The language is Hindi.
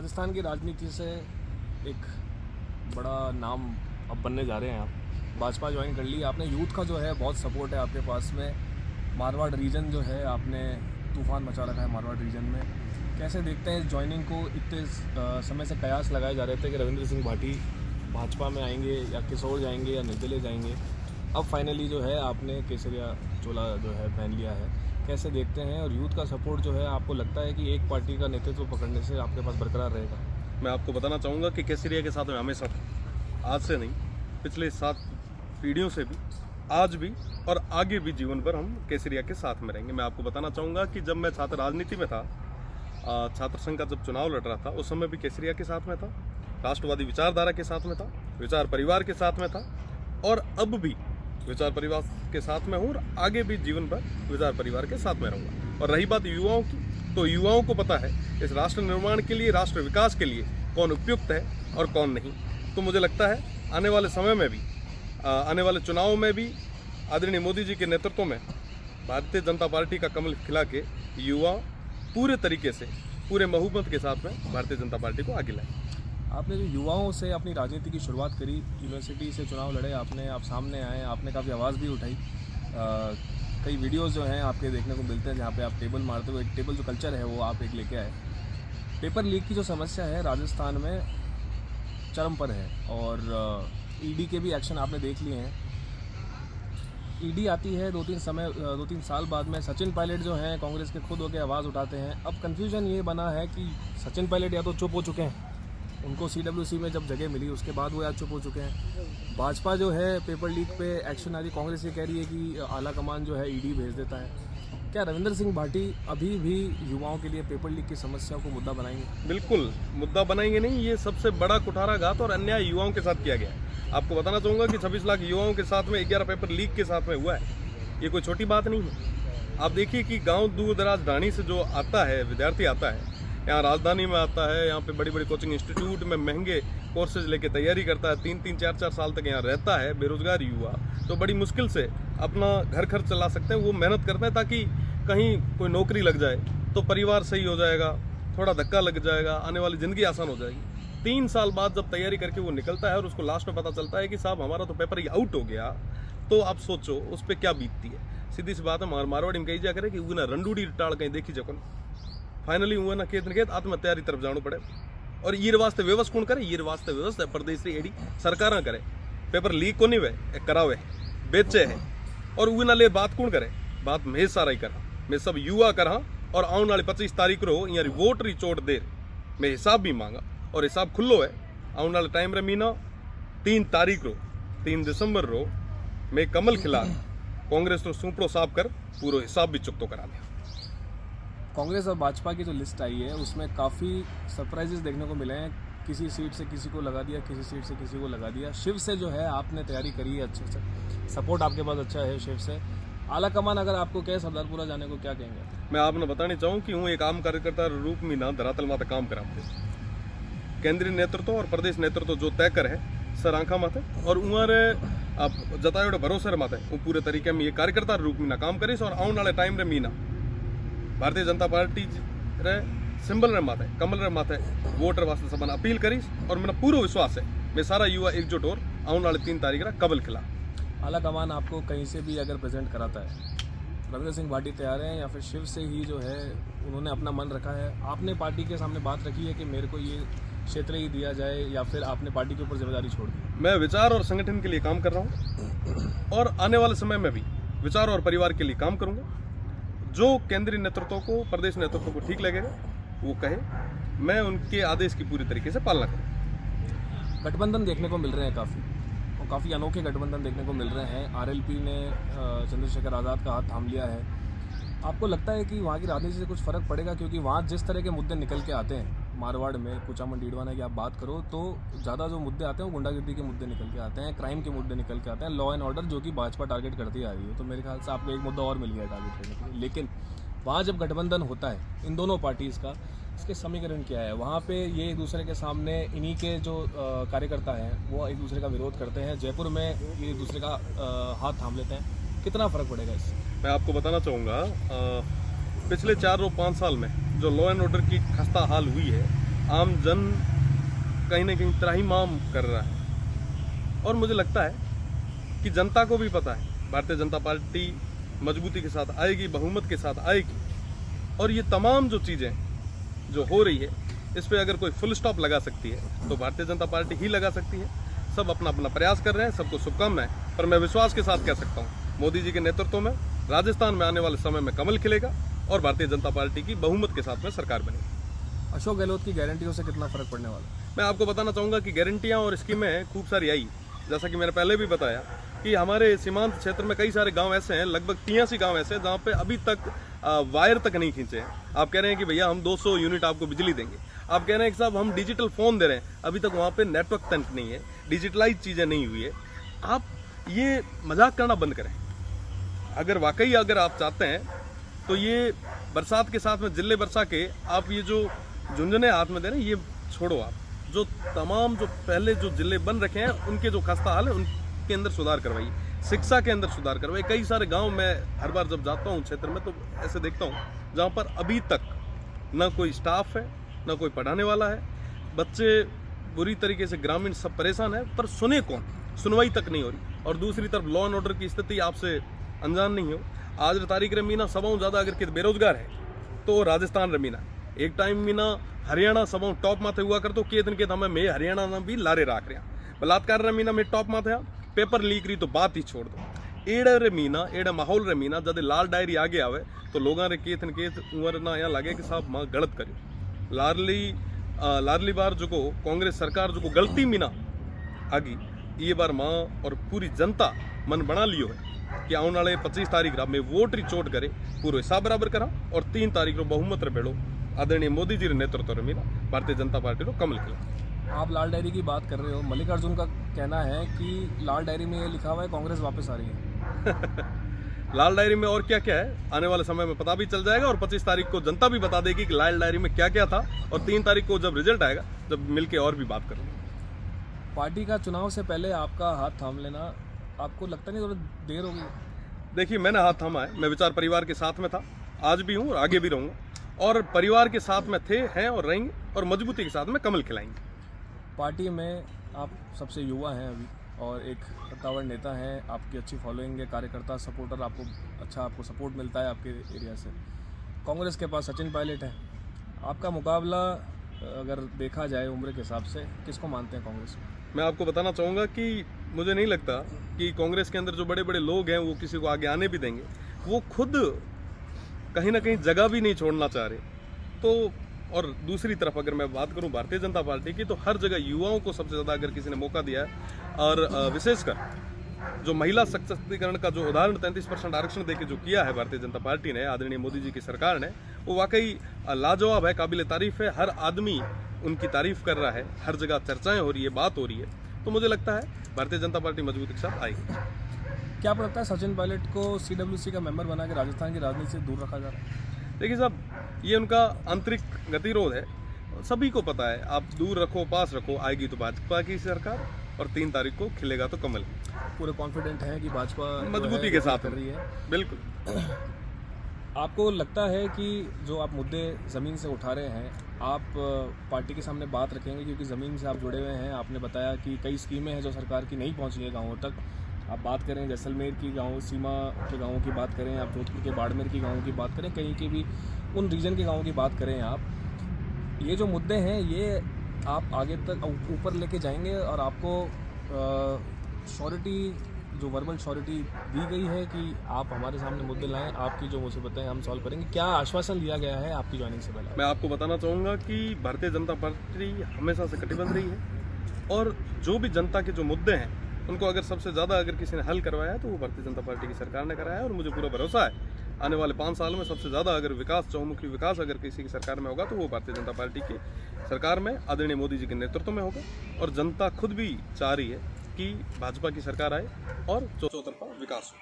राजस्थान की राजनीति से एक बड़ा नाम अब बनने जा रहे हैं आप। भाजपा ज्वाइन कर ली आपने। यूथ का जो है बहुत सपोर्ट है आपके पास में। मारवाड़ रीजन जो है आपने तूफान मचा रखा है मारवाड़ रीजन में। कैसे देखते हैं इस ज्वाइनिंग को? इतने समय से कयास लगाए जा रहे थे कि रविंद्र सिंह भाटी भाजपा में आएंगे या किशोर जाएंगे या निर्दलीय जाएंगे। अब फाइनली जो है आपने केसरिया चोला जो है पहन लिया है। कैसे देखते हैं? और यूथ का सपोर्ट जो है आपको लगता है कि एक पार्टी का नेतृत्व पकड़ने से आपके पास बरकरार रहेगा? मैं आपको बताना चाहूँगा कि केसरिया के साथ में हमेशा आज से नहीं, पिछले 7 पीढ़ियों से भी, आज भी और आगे भी जीवन भर हम केसरिया के साथ में रहेंगे। मैं आपको बताना चाहूँगा कि जब मैं छात्र राजनीति में था, छात्र संघ का जब चुनाव लड़ रहा था, उस समय भी केसरिया के साथ में था, राष्ट्रवादी विचारधारा के साथ में था, विचार परिवार के साथ में था और अब भी विचार परिवार के साथ में हूँ और आगे भी जीवन भर विचार परिवार के साथ में रहूँगा। और रही बात युवाओं की, तो युवाओं को पता है इस राष्ट्र निर्माण के लिए, राष्ट्र विकास के लिए कौन उपयुक्त है और कौन नहीं। तो मुझे लगता है आने वाले समय में भी, आने वाले चुनाव में भी आदरणीय मोदी जी के नेतृत्व में भारतीय जनता पार्टी का कमल खिला के युवा पूरे तरीके से, पूरे बहुमत के साथ में भारतीय जनता पार्टी को आगे लाए। आपने जो युवाओं से अपनी राजनीति की शुरुआत करी, यूनिवर्सिटी से चुनाव लड़े आपने, आप सामने आए, आपने काफ़ी आवाज़ भी उठाई। कई वीडियोस जो हैं आपके देखने को मिलते हैं जहाँ पे आप टेबल मारते हुए, एक टेबल जो कल्चर है वो आप एक लेके आए। पेपर लीक की जो समस्या है राजस्थान में चरम पर है और ईडी के भी एक्शन आपने देख लिए हैं। ईडी आती है 2-3 साल बाद में। सचिन पायलट जो हैं कांग्रेस के खुद होकर आवाज़ उठाते हैं। अब कन्फ्यूजन ये बना है कि सचिन पायलट या तो चुप हो चुके हैं, उनको CWC में जब जगह मिली उसके बाद वो आज चुप हो चुके हैं। भाजपा जो है पेपर लीक पे एक्शन आ रही, कांग्रेस ये कह रही है कि आला कमान जो है ईडी भेज देता है। क्या रविंद्र सिंह भाटी अभी भी युवाओं के लिए पेपर लीक की समस्या को मुद्दा बनाएंगे? बिल्कुल मुद्दा बनाएंगे नहीं। ये सबसे बड़ा कुठाराघात और अन्याय युवाओं के साथ किया गया है। आपको बताना चाहूँगा कि 26 लाख युवाओं के साथ में 11 पेपर लीक के साथ में हुआ है। ये कोई छोटी बात नहीं है। आप देखिए कि गाँव दूर दराज ढाणी से जो आता है, विद्यार्थी आता है, यहाँ राजधानी में आता है, यहाँ पे बड़ी बड़ी कोचिंग इंस्टीट्यूट में महंगे कोर्सेज लेके तैयारी करता है, 3-3, 4-4 साल तक यहाँ रहता है, बेरोजगार युवा तो बड़ी मुश्किल से अपना घर खर्च चला सकते हैं। वो मेहनत करते हैं ताकि कहीं कोई नौकरी लग जाए तो परिवार सही हो जाएगा, थोड़ा धक्का लग जाएगा, आने वाली ज़िंदगी आसान हो जाएगी। 3 साल बाद जब तैयारी करके वो निकलता है और उसको लास्ट में पता चलता है कि साहब हमारा तो पेपर ही आउट हो गया, तो आप सोचो उस पर क्या बीतती है। सीधी सी बात है, मारवाड़ी में कही जा करे कि वो ना रंडूडी टाड़ कहीं देखी जको फाइनली हुआ ना खेत आत्महत्या की तरफ जाना पड़े। और ये वास्ते व्यवस्था कौन करे? ये वास्ते व्यवस्था प्रदेश की एडी सरकार करे। पेपर लीक को नहीं वे करावे, बेचे है और वो ना ले बात कौन करे? बात मैं सारा ही करा, मैं सब युवा करा। और आने वाले 25 तारीख रो यहाँ वोट री चोट देर मैं हिसाब भी मांगा और हिसाब खुल्लो है। आने वाले टाइम रे मीना 3 तारीख रो, 3 दिसंबर रो मैं कमल खिला कांग्रेस रो सूपड़ो साफ कर पूरा हिसाब भी चुकतो करा दिया। कांग्रेस और भाजपा की जो लिस्ट आई है उसमें काफ़ी सरप्राइजेस देखने को मिले हैं। किसी सीट से किसी को लगा दिया, किसी सीट से किसी को लगा दिया। शिव से जो है आपने तैयारी करी है अच्छे से, सपोर्ट आपके पास अच्छा है शिव से। आला कमान अगर आपको कहे सरदारपुरा जाने को, क्या कहेंगे? मैं आपने बताना चाहूँ कि हूँ एक आम कार्यकर्ता रूप में ना धरातल माता काम करा। केंद्रीय नेतृत्व और प्रदेश नेतृत्व जो तय कर है सर आंखा माते और उमर आप जतायो भरोसे माते वो पूरे तरीके में ये कार्यकर्ता रूप में ना काम करीस। और आने वाले टाइम रे मीना भारतीय जनता पार्टी रे सिंबल रे माथे, कमल रे माथे वोटर वास्ते सबन अपील करीस। और मेरा पूरा विश्वास है मैं सारा युवा एकजुट और आने वाले 3 तारीख रा कबल खिला। आला कमान आपको कहीं से भी अगर प्रेजेंट कराता है, रविंद्र सिंह भाटी तैयार हैं या फिर शिव से ही जो है उन्होंने अपना मन रखा है? आपने पार्टी के सामने बात रखी है कि मेरे को ये क्षेत्र ही दिया जाए या फिर आपने पार्टी के ऊपर जिम्मेदारी छोड़ दी? मैं विचार और संगठन के लिए काम कर रहा हूँ और आने वाले समय में भी विचार और परिवार के लिए काम करूँगा। जो केंद्रीय नेतृत्व को, प्रदेश नेतृत्व को ठीक लगेगा वो कहे, मैं उनके आदेश की पूरी तरीके से पालना करूँ। गठबंधन देखने को मिल रहे हैं काफ़ी अनोखे गठबंधन देखने को मिल रहे हैं। RLP ने चंद्रशेखर आज़ाद का हाथ थाम लिया है। आपको लगता है कि वहाँ की राजनीति से कुछ फ़र्क पड़ेगा? क्योंकि वहाँ जिस तरह के मुद्दे निकल के आते हैं, मारवाड़ में कुचामन डीडवाना की आप बात करो तो ज़्यादा जो मुद्दे आते हैं वो गुंडागर्दी के मुद्दे निकल के आते हैं, क्राइम के मुद्दे निकल के आते हैं, लॉ एंड ऑर्डर जो कि भाजपा टारगेट करती आ रही है। तो मेरे ख्याल से आपको एक मुद्दा और मिल गया टारगेट करने के लिए। लेकिन वहाँ जब गठबंधन होता है इन दोनों पार्टीज़ का, इसके समीकरण क्या है? वहाँ पे ये एक दूसरे के सामने, इन्हीं के जो कार्यकर्ता हैं वो एक दूसरे का विरोध करते हैं। जयपुर में ये एक दूसरे का हाथ थाम लेते हैं। कितना फ़र्क पड़ेगा इससे? मैं आपको बताना चाहूँगा पिछले 4 और 5 साल में जो लॉ एंड ऑर्डर की खस्ता हाल हुई है, आम जन कहीं ना कहीं त्राहिमाम कर रहा है। और मुझे लगता है कि जनता को भी पता है भारतीय जनता पार्टी मजबूती के साथ आएगी, बहुमत के साथ आएगी, और ये तमाम जो चीज़ें जो हो रही है इस पर अगर कोई फुल स्टॉप लगा सकती है तो भारतीय जनता पार्टी ही लगा सकती है। सब अपना अपना प्रयास कर रहे हैं, सबको शुभकामनाएं। पर मैं विश्वास के साथ कह सकता हूँ मोदी जी के नेतृत्व में राजस्थान में आने वाले समय में कमल खिलेगा और भारतीय जनता पार्टी की बहुमत के साथ में सरकार बनेगी। अशोक गहलोत की गारंटियों से कितना फर्क पड़ने वाला है? मैं आपको बताना चाहूँगा कि गारंटियाँ और स्कीमें खूब सारी आई। जैसा कि मैंने पहले भी बताया कि हमारे सीमांत क्षेत्र में कई सारे गांव ऐसे हैं, लगभग 83 गांव ऐसे हैं जहाँ पे अभी तक वायर तक नहीं खींचे हैं। आप कह रहे हैं कि भैया हम 200 यूनिट आपको बिजली देंगे, आप कह रहे हैं कि साहब हम डिजिटल फ़ोन दे रहे हैं, अभी तक वहाँ पे नेटवर्क तक नहीं है, डिजिटलाइज चीज़ें नहीं हुई है। आप ये मजाक करना बंद करें। अगर वाकई अगर आप चाहते हैं तो ये बरसात के साथ में जिले बरसा के आप ये जो झुंझुने हाथ में दे रहे हैं ये छोड़ो। आप जो तमाम जो पहले जो जिले बन रखे हैं उनके जो खस्ता हाल है उनके अंदर सुधार करवाइए, शिक्षा के अंदर सुधार करवाइए। कई सारे गांव में हर बार जब जाता हूं क्षेत्र में तो ऐसे देखता हूं जहां पर अभी तक ना कोई स्टाफ है, ना कोई पढ़ाने वाला है, बच्चे बुरी तरीके से ग्रामीण सब परेशान है, पर सुने कौन, सुनवाई तक नहीं हो रही। और दूसरी तरफ लॉ एंड ऑर्डर की स्थिति आपसे अनजान नहीं हो। आज तारीख रमीना सभाओं ज़्यादा अगर कि बेरोजगार है तो राजस्थान रमीना, एक टाइम मीना हरियाणा सभाओं टॉप माथे हुआ कर तो के दिन के हमें मैं हरियाणा ना भी लारे राख रहा बलात्कार रमीना में टॉप माथे पेपर लीक रही तो बात ही छोड़ दो। एड़ा रमीना एड़ा माहौल रमीना जब लाल डायरी आगे आवे तो लोगों ने केथन केत उम्र ना यहाँ लगे कि साहब माँ गलत करियो। लाडली बार जो को कांग्रेस सरकार जो को गलती मीना आगी ये बार माँ और पूरी जनता मन बना लियो है कि आने वाले 25 तारीख में वोट री चोट करे पूरा हिसाब बराबर करा और 3 तारीख को बहुमत रे भेड़ो आदरणीय मोदी जी रे नेतृत्व रे मीना भारतीय जनता पार्टी को कमल खिला। आप लाल डायरी की बात कर रहे हो, मल्लिकार्जुन का कहना है कि लाल डायरी में ये लिखा हुआ है कांग्रेस वापस आ रही है। लाल डायरी में और क्या क्या है आने वाले समय में पता भी चल जाएगा और 25 तारीख को जनता भी बता देगी कि लाल डायरी में क्या क्या था, और 3 तारीख को जब रिजल्ट आएगा जब मिलके और भी बात करेंगे। पार्टी का चुनाव से पहले आपका हाथ थाम लेना आपको लगता नहीं थोड़ा देर होगी? देखिए मैंने हाथ थामा है, मैं विचार परिवार के साथ में था, आज भी हूँ और आगे भी रहूँगा, और परिवार के साथ में थे, हैं और रहेंगे, और मजबूती के साथ में कमल खिलाएंगे। पार्टी में आप सबसे युवा हैं अभी और एक सत्तावर नेता हैं, आपकी अच्छी फॉलोइंग है, कार्यकर्ता सपोर्टर आपको सपोर्ट मिलता है आपके एरिया से। कांग्रेस के पास सचिन पायलट है, आपका मुकाबला अगर देखा जाए उम्र के हिसाब से किसको मानते हैं कांग्रेस में? मैं आपको बताना चाहूँगा कि मुझे नहीं लगता कि कांग्रेस के अंदर जो बड़े बड़े लोग हैं वो किसी को आगे आने भी देंगे। वो खुद कहीं ना कहीं जगह भी नहीं छोड़ना चाह रहे। तो और दूसरी तरफ अगर मैं बात करूं भारतीय जनता पार्टी की तो हर जगह युवाओं को सबसे ज़्यादा अगर किसी ने मौका दिया है, और विशेषकर जो महिला सशक्तिकरण का जो उदाहरण 33% आरक्षण देके जो किया है भारतीय जनता पार्टी ने, आदरणीय मोदी जी की सरकार ने, वो वाकई लाजवाब है, काबिल तारीफ है। हर आदमी उनकी तारीफ कर रहा है, हर जगह चर्चाएं हो रही है, बात हो रही है। तो मुझे लगता है भारतीय जनता पार्टी मजबूती के साथ आएगी। क्या आपको लगता है सचिन पायलट को CWC का मेंबर बना के राजस्थान की राजनीति से दूर रखा जा रहा है? देखिए साहब, ये उनका आंतरिक गतिरोध है, सभी को पता है। आप दूर रखो पास रखो, आएगी तो भाजपा की सरकार और 3 तारीख को खिलेगा तो कमल। पूरे कॉन्फिडेंट हैं कि भाजपा मजबूती के साथ कर रही है? बिल्कुल। आपको लगता है कि जो आप मुद्दे ज़मीन से उठा रहे हैं आप पार्टी के सामने बात रखेंगे, क्योंकि ज़मीन से आप जुड़े हुए हैं? आपने बताया कि कई स्कीमें हैं जो सरकार की नहीं पहुंची है गाँवों तक। आप बात करें जैसलमेर की गाँव सीमा के गाँवों की बात करें, आप जोधपुर के बाड़मेर की गाँवों की बात करें, कहीं के भी उन रीजन के गाँवों की बात करें, आप ये जो मुद्दे हैं ये आप आगे तक ऊपर लेके जाएंगे और आपको श्योरिटी जो वर्बल श्योरिटी दी गई है कि आप हमारे सामने मुद्दे लाएं, आपकी जो मुसीबतें हम सॉल्व करेंगे, क्या आश्वासन दिया गया है आपकी ज्वाइनिंग से पहले? मैं आपको बताना चाहूँगा कि भारतीय जनता पार्टी हमेशा से कटिबद्ध रही है, और जो भी जनता के जो मुद्दे हैं उनको अगर सबसे ज़्यादा अगर किसी ने हल करवाया है तो वो भारतीय जनता पार्टी की सरकार ने कराया है। और मुझे पूरा भरोसा है आने वाले 5 साल में सबसे ज़्यादा अगर विकास, चहुमुखी विकास अगर किसी की सरकार में होगा तो वो भारतीय जनता पार्टी की सरकार में आदरणीय मोदी जी के नेतृत्व में होगा। और जनता खुद भी चाह रही है कि भाजपा की सरकार आए और चौतरफा विकास हो।